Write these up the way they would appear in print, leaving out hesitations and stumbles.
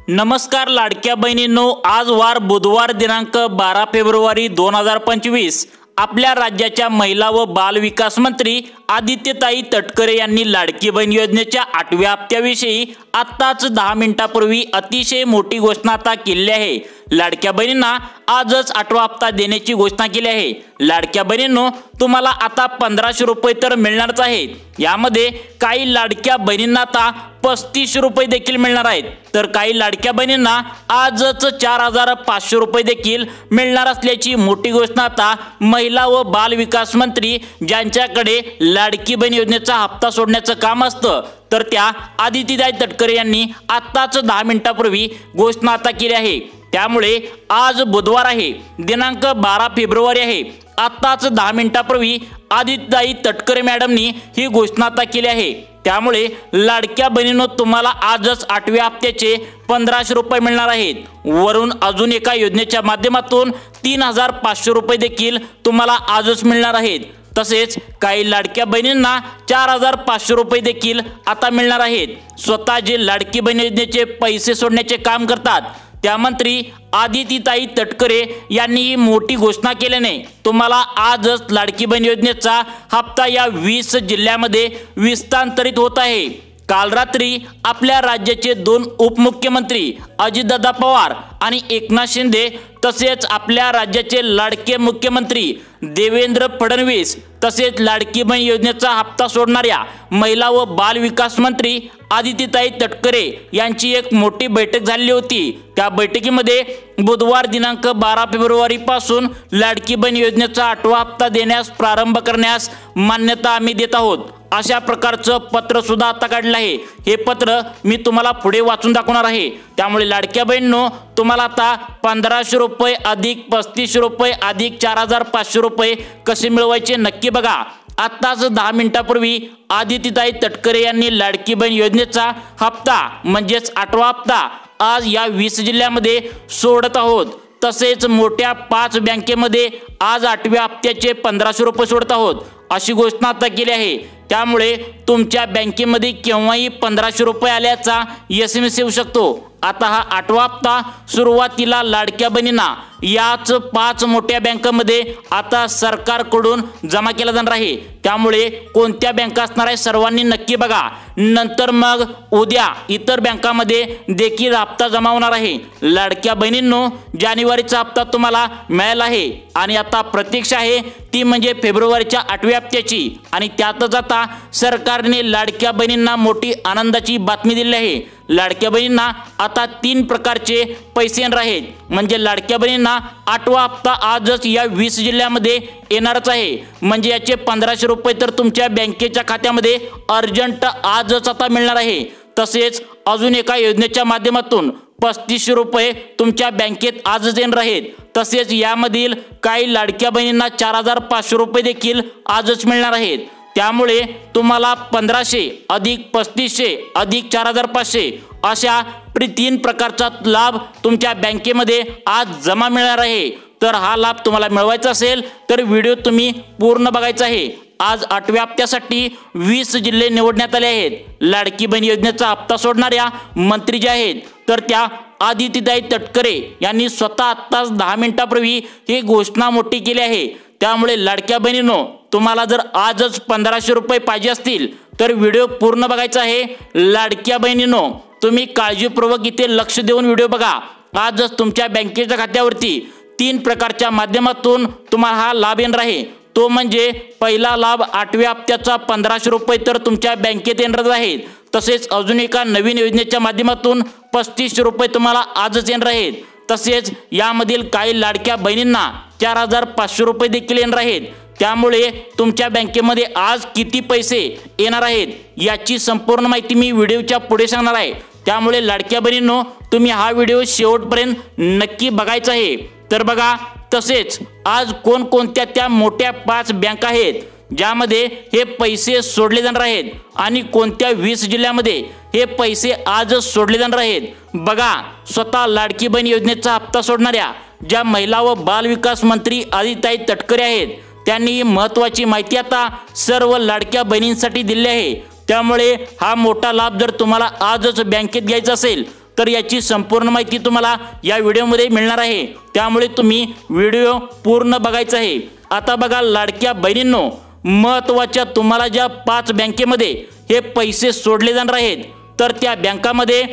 नमस्कार लाडक्या बहिणींनो, आज वार बुधवार दिनांक 12 फेब्रुवारी 2025 आपल्या राज्याच्या महिला व बाल विकास मंत्री आदित्यताई तटकरे यांनी लाडकी बहीण योजनेच्या 8व्या हप्त्याविषयी आत्ताच 10 मिनिटांपूर्वी अतिशय मोठी घोषणा आता केली आहे। लाडक्या बहिणींना आजच 8वा हप्ता देण्याची घोषणा केली आहे। लाडक्या बहिणींनो, तुम्हाला आता 1500 रुपये तर मिळणारच आहेत। यामध्ये काही लाडक्या बहिणींना आता 3500 रुपये देखील मिळणार आहेत, तर काही लाडक्या बहिणींना आजच 4500 रुपये देखील मिळणार असल्याची मोठी घोषणा आता महिला व बाल विकास मंत्री ज्यांच्याकडे लाडकी बहीण योजनेचा हप्ता सोडण्याचं काम असतं तर त्या आदित्यताई तटकरे यांनी आत्ताच 10 मिनिटांपूर्वी घोषणा आता केली आहे। त्यामुळे आज बुधवार आहे, दिनांक 12 फेब्रुवारी आहे। आत्ताच 10 मिनिटांपूर्वी आदित्यताई तटकरे मॅडमनी ही घोषणा आता केली आहे। त्यामुळे लाडक्या बहिणींनो, तुम्हाला आजच 8व्या हप्त्याचे 1500 रुपये मिळणार आहेत। वरून अजून एका योजनेच्या माध्यमातून 3500 रुपये देखील तुम्हाला आजच मिळणार आहेत। तसेच काही लाडक्या बहिणींना 4500 रुपये देखील आता मिळणार आहेत। स्वतः जे लाडकी बहीण योजनेचे पैसे सोडण्याचे काम करतात त्या मंत्री आदित्यताई तटकरे यांनी ही मोठी घोषणा केल्याने तुम्हाला आजच लाडकी बहीण योजनेचा हप्ता या 20 जिल्ह्यामध्ये विस्तारित होत आहे। काल रात्री आपल्या राज्याचे 2 उपमुख्यमंत्री अजितदादा पवार आणि एकनाथ शिंदे तसेच आपल्या राज्याचे लाडके मुख्यमंत्री देवेंद्र फडणवीस तसेच लाडकी बहीण योजनेचा हप्ता सोडणाऱ्या महिला व बाल विकास मंत्री आदित्यताई तटकरे यांची एक मोठी बैठक झाली होती। त्या बैठकीमध्ये बुधवार दिनांक 12 फेब्रुवारी पासून लाडकी बहीण योजनेचा 8वा हप्ता देण्यास प्रारंभ करण्यास मान्यता आम्ही देत आहोत, अशा प्रकारचं पत्र सुद्धा आता काढलं आहे। हे पत्र मी तुम्हाला पुढे वाचून दाखवणार आहे। त्यामुळे लाडक्या बहिणींनो, तुम्हाला आता 1500 रुपये अधिक 3500 रुपये अधिक 4500 रुपये कसे मिळवायचे नक्की बघा। आत्ताच 10 मिनिटांपूर्वी आदित्यताई तटकरे यांनी लाडकी बहीण योजनेचा हप्ता म्हणजेच 8वा हप्ता आज या 20 जिल्ह्यामध्ये सोडत आहोत। तसेच मोठ्या 5 बँकेमध्ये आज 8व्या हप्त्याचे 1500 रुपये सोडत आहोत, अशी घोषणा आता केली आहे। त्यामुळे तुमच्या बँकेमध्ये केव्हाही 1500 रुपये आल्याचा SMS येऊ शकतो। आता हा 8वा हप्ता सुरुवातीला लाडक्या बहिणींना याच 5 मोठ्या बँकांमध्ये आता सरकारकडून जमा केला जाणार आहे। त्यामुळे कोणत्या बँका असणार आहे सर्वांनी नक्की बघा। नंतर मग उद्या इतर बँकांमध्ये देखील हप्ता जमा होणार आहे। लाडक्या बहिणींनो, जानेवारीचा हप्ता तुम्हाला मिळाला आहे आणि आता प्रतीक्षा आहे ती म्हणजे फेब्रुवारीच्या 8व्या हप्त्याची। आणि त्यातच आता सरकारने लाडक्या बहिणींना मोठी आनंदाची बातमी दिली आहे। लाडक्या बहिणींना आता 3 प्रकारचे पैसे येणार आहेत। म्हणजे लाडक्या बहिणींना 8वा हप्ता आजच या 20 जिल्ह्यामध्ये येणारच आहे। म्हणजे याचे 1500 रुपये तर तुमच्या बँकेच्या खात्यामध्ये अर्जंट आजच आता मिळणार आहे। तसेच अजून एका योजनेच्या माध्यमातून 3500 रुपये तुमच्या बँकेत आजच येणार आहेत। तसेच यामधील काही लाडक्या बहिणींना 4500 रुपये देखील आजच मिळणार आहेत। त्यामुळे तुम्हाला 1500 अधिक 3500 अधिक 4500 अशा 3 प्रकारचा लाभ तुमच्या बँकेमध्ये आज जमा मिळणार आहे। तर हा लाभ तुम्हाला मिळवायचा असेल तर व्हिडिओ तुम्ही पूर्ण बघायचा आहे। आज 8व्या हप्त्यासाठी 20 जिल्हे निवडण्यात आले आहेत। लाडकी बहीण योजनेचा हप्ता सोडणाऱ्या मंत्री जे आहेत तर त्या आदित्यताई तटकरे यांनी स्वतः आत्ताच 10 मिनिटांपूर्वी ही घोषणा मोठी केली आहे। त्यामुळे लाडक्या बहिणींनो, तुम्हाला जर आजच 1500 रुपये पाहिजे असतील तर व्हिडिओ पूर्ण बघायचा आहे। लाडक्या बहिणींनो, तुम्ही काळजीपूर्वक इथे लक्ष देऊन व्हिडिओ बघा। आजच तुमच्या बँकेच्या खात्यावरती 3 प्रकारच्या माध्यमातून तुम्हाला हा लाभ येणार आहे। तो म्हणजे पहिला लाभ 8व्या हप्त्याचा 1500 रुपये तर तुमच्या बँकेत येणार आहेत। तसेच अजून एका नवीन योजनेच्या माध्यमातून 3500 रुपये तुम्हाला आजच येणार आहेत। तसेच यामधील काही लाडक्या बहिणींना 4500 रुपये देखील येणार आहेत। त्यामुळे तुमच्या बँकेमध्ये आज किती पैसे येणार आहेत याची संपूर्ण माहिती मी व्हिडिओच्या पुढे सांगणार आहे। त्यामुळे लाडक्या बहिणींनो, तुम्ही हा व्हिडिओ शेवटपर्यंत नक्की बघायचा आहे। तर बघा, तसेच आज कोणकोणत्या त्या मोठ्या 5 बँका आहेत ज्यामध्ये हे पैसे सोडले जाणार आहेत आणि कोणत्या 20 जिल्ह्यामध्ये हे पैसे आजच सोडले जाणार आहेत बघा। स्वतः लाडकी बहीण योजनेचा हप्ता सोडणाऱ्या ज्या महिला व बाल विकास मंत्री आदित्यताई तटकरे आहेत त्यांनी ही महत्त्वाची माहिती आता सर्व लाडक्या बहिणींसाठी दिली आहे। त्यामुळे हा मोठा लाभ जर तुम्हाला आजच बँकेत घ्यायचा असेल तर याची संपूर्ण माहिती तुम्हाला या व्हिडिओमध्ये मिळणार आहे, त्यामुळे तुम्ही व्हिडिओ पूर्ण बघायचा आहे। आता बघा लाडक्या बहिणींनो, महत्त्वाच्या तुम्हाला ज्या 5 बँकेमध्ये हे पैसे सोडले जाणार आहेत, तर त्या बँकामध्ये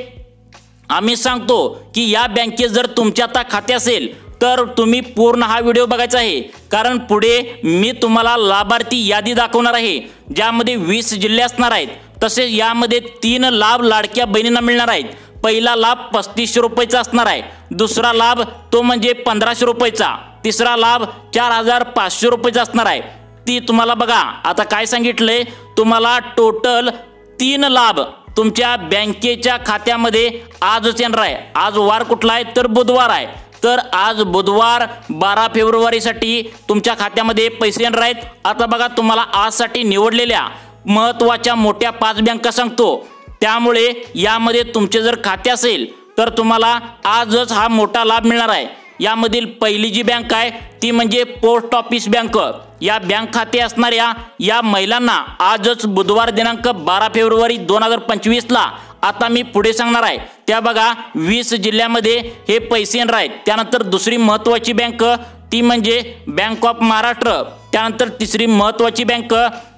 आम्ही सांगतो की या बँकेत जर तुमच्या आता खाते असेल तर तुम्ही पूर्ण हा व्हिडिओ बघायचा आहे, कारण पुढे मी तुम्हाला लाभार्थी यादी दाखवणार आहे ज्यामध्ये 20 जिल्हे असणार आहेत। तसेच यामध्ये 3 लाभ लाडक्या बहिणींना मिळणार आहेत। पहिला लाभ 3500 रुपयाचा असणार आहे, दुसरा लाभ तो म्हणजे 1500 रुपयाचा, तिसरा लाभ 4500 रुपयाचा असणार आहे। ती तुम्हाला बघा आता काय सांगितलंय, तुम्हाला टोटल 3 लाभ तुमच्या बँकेच्या खात्यामध्ये आजच येणार आहे। आज वार कुठला आहे तर बुधवार आहे, तर आज बुधवार 12 फेब्रुवारीसाठी तुमच्या खात्यामध्ये पैसे येणार आहेत। आता बघा तुम्हाला आजसाठी निवडलेल्या महत्त्वाच्या मोठ्या 5 बँका सांगतो, त्यामुळे यामध्ये तुमचे जर खाते असेल तर तुम्हाला आजच हा मोठा लाभ मिळणार आहे। यामधील पहिली जी बँक आहे ती म्हणजे पोस्ट ऑफिस बँक। या बँक खाते असणाऱ्या या महिलांना आजच बुधवार दिनांक 12 फेब्रुवारी 2025 ला आता मी पुढे सांगणार आहे त्या बघा 20 जिल्ह्यामध्ये हे पैसे येणार आहेत। त्यानंतर दुसरी महत्त्वाची बँक ती म्हणजे बँक ऑफ महाराष्ट्र, त्यानंतर तिसरी महत्त्वाची बँक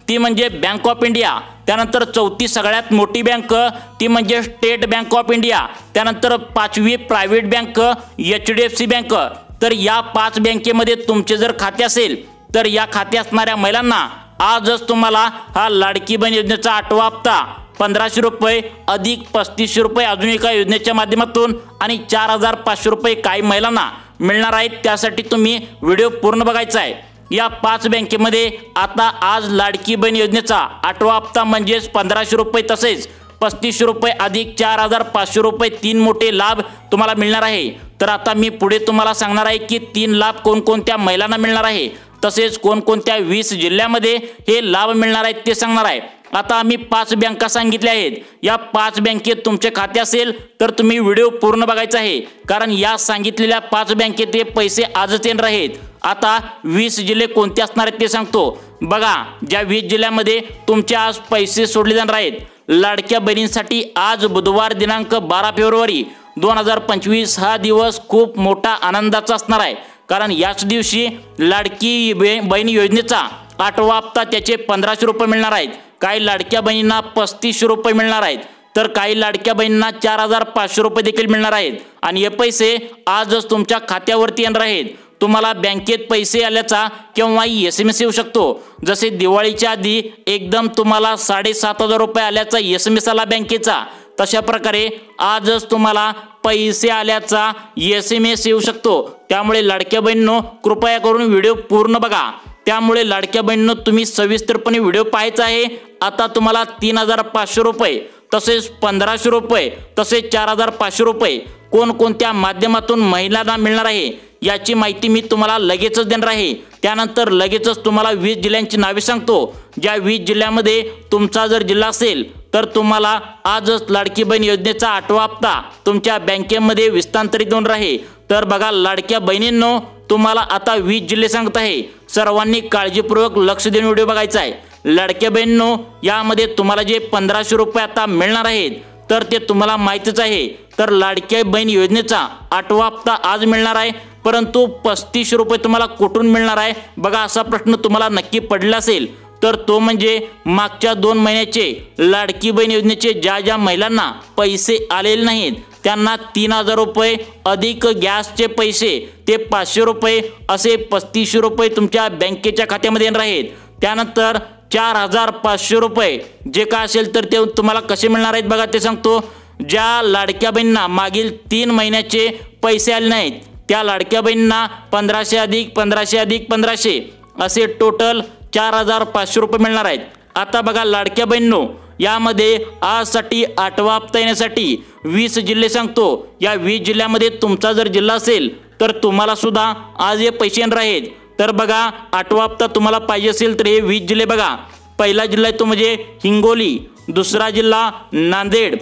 ती म्हणजे बँक ऑफ इंडिया, त्यानंतर चौथी सगळ्यात मोठी बँक ती म्हणजे स्टेट बँक ऑफ इंडिया, त्यानंतर 5वी प्रायव्हेट बँक HDFC बँक। तर या 5 बँकेमध्ये तुमचे जर खाते असेल तर या खाते असणाऱ्या महिलांना आजच तुम्हाला हा लाडकी बहीण योजनेचा 8वा हप्ता 1500 रुपये अधिक 3500 रुपये अजून एका योजनेच्या माध्यमातून आणि 4500 रुपये काही महिलांना मिळणार आहेत। त्यासाठी तुम्ही व्हिडिओ पूर्ण बघायचा आहे। या 5 बँकेमध्ये आता आज लाडकी बहीण योजनेचा 8वा हप्ता म्हणजेच 1500 रुपये तसेच 3500 रुपये अधिक 4500 रुपये 3 मोठे लाभ तुम्हाला मिळणार आहे। तर आता मी पुढे तुम्हाला सांगणार आहे की 3 लाभ कोणकोणत्या महिलांना मिळणार आहे, तसेच कोणकोणत्या 20 जिल्ह्यामध्ये हे लाभ मिळणार आहेत ते सांगणार आहे। आता आम्ही 5 बँका सांगितल्या आहेत, या 5 बँकेत तुमचे खाते असेल तर तुम्ही व्हिडिओ पूर्ण बघायचा आहे, कारण या सांगितलेल्या 5 बँकेत हे पैसे आजच येणार आहेत। आता 20 जिल्हे कोणते असणार आहेत ते सांगतो। बघा ज्या 20 जिल्ह्यामध्ये तुमचे आज पैसे सोडले जाणार आहेत, लाडक्या बहिणींसाठी आज बुधवार दिनांक 12 फेब्रुवारी 2025 हा दिवस खूप मोठा आनंदाचा असणार आहे, कारण याच दिवशी लाडकी बहीण योजनेचा 8वा हप्ता त्याचे 1500 रुपये मिळणार आहेत। काही लाडक्या बहिणींना 3500 रुपये मिळणार आहेत, तर काही लाडक्या बहिणींना 4500 रुपये देखील मिळणार आहेत आणि हे पैसे आजच तुमच्या खात्यावरती येणार आहेत। तुम्हाला बँकेत पैसे आल्याचा केव्हाही SMS येऊ शकतो, जसे दिवाळीच्या आधी एकदम तुम्हाला 7500 रुपये आल्याचा SMS आला बँकेचा, तशा प्रकारे आजच तुम्हाला पैसे आल्याचा SMS येऊ शकतो। त्यामुळे लाडक्या बहिणींनो कृपया करून व्हिडिओ पूर्ण बघा, त्यामुळे लाडक्या बहिणींनो तुम्ही सविस्तरपणे व्हिडिओ पाहायचा आहे। आता तुम्हाला 3500 रुपये तसेच 1500 रुपये तसेच 4500 रुपये कोणकोणत्या माध्यमातून महिलांना मिळणार आहे याची माहिती मी तुम्हाला लगेचच देणार आहे। त्यानंतर लगेचच तुम्हाला 20 जिल्ह्यांची नावे सांगतो। ज्या 20 जिल्ह्यामध्ये तुमचा जर जिल्हा असेल तर तुम्हाला आजच लाडकी बहीण योजनेचा 8वा हप्ता तुमच्या बँकेमध्ये विस्तांतरित होणार आहे। तर बघा लाडक्या बहिणींनो, तुम्हाला आता 20 जिल्हे सांगत आहे, सर्वांनी काळजीपूर्वक लक्ष देऊन व्हिडिओ बघायचा आहे। लाडक्या बहिणींनो, यामध्ये तुम्हाला जे 1500 रुपये आता मिळणार आहेत तर ते तुम्हाला माहितीच आहे। तर लाडक्या बहीण योजनेचा 8वा हप्ता आज मिळणार आहे, परंतु 3500 रुपये तुम्हाला कुठून मिळणार आहे बघा, असा प्रश्न तुम्हाला नक्की पडला असेल। तर तो म्हणजे मागच्या 2 महिन्याचे लाडकी बहीण योजनेचे ज्या महिलांना पैसे आलेले नाहीत त्यांना 3000 रुपये अधिक गॅसचे पैसे ते 500 रुपये असे 3500 रुपये तुमच्या बँकेच्या खात्यामध्ये येणार आहेत। त्यानंतर 4500 रुपये जे काय असेल तर ते तुम्हाला कसे मिळणार आहेत बघा ते सांगतो। ज्या लाडक्या बहिणींना मागील 3 महिन्याचे पैसे आले नाहीत त्या लाडक्या बहिणींना 1500 अधिक 1500 अधिक 1500 असे टोटल 4500 रुपये मिळणार आहेत। आता बघा लाडक्या बहिणींनो, यामध्ये आजसाठी 8वा हप्ता येण्यासाठी 20 जिल्हे सांगतो। या 20 जिल्ह्यामध्ये तुमचा जर जिल्हा असेल तर तुम्हाला सुद्धा आज हे पैसे येणार आहेत। तर बघा 8वा हप्ता तुम्हाला पाहिजे असेल तर हे 20 जिल्हे बघा। पहिला जिल्हा आहे तो म्हणजे हिंगोली, दुसरा जिल्हा नांदेड,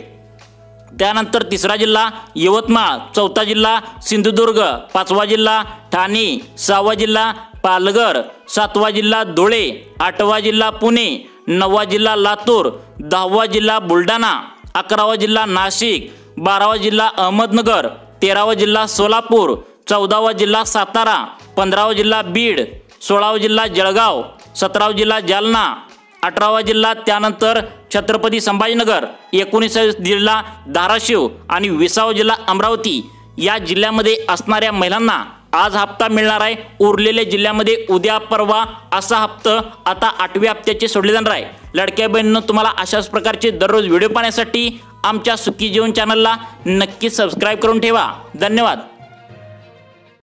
त्यानंतर तिसरा जिल्हा यवतमाळ, चौथा जिल्हा सिंधुदुर्ग, 5वा जिल्हा ठाणे, 6वा जिल्हा पालघर, 7वा जिल्हा धुळे, 8वा जिल्हा पुणे, 9वा जिल्हा लातूर, 10वा जिल्हा बुलढाणा, 11वा जिल्हा नाशिक, 12वा जिल्हा अहमदनगर, 13वा जिल्हा सोलापूर, 14वा जिल्हा सातारा, 15वा जिल्हा बीड, 16वा जिल्हा जळगाव, 17वा जिल्हा जालना, 18वा जिल्हा त्यानंतर छत्रपती संभाजीनगर, 19वा जिल्हा धाराशिव आणि 20वा जिल्हा अमरावती या जिल्ह्यामध्ये असणाऱ्या महिलांना आज हप्ता मिळणार आहे। उरलेल्या जिल्ह्यामध्ये उद्या परवा असा हप्ता आता 8व्या हप्त्याचे सोडले जाणार आहे। लाडक्या बहिणींनो, तुम्हाला अशाच प्रकारचे दररोज व्हिडिओ पाहण्यासाठी आमच्या सुखी जीवन चॅनलला नक्की सबस्क्राईब करून ठेवा। धन्यवाद।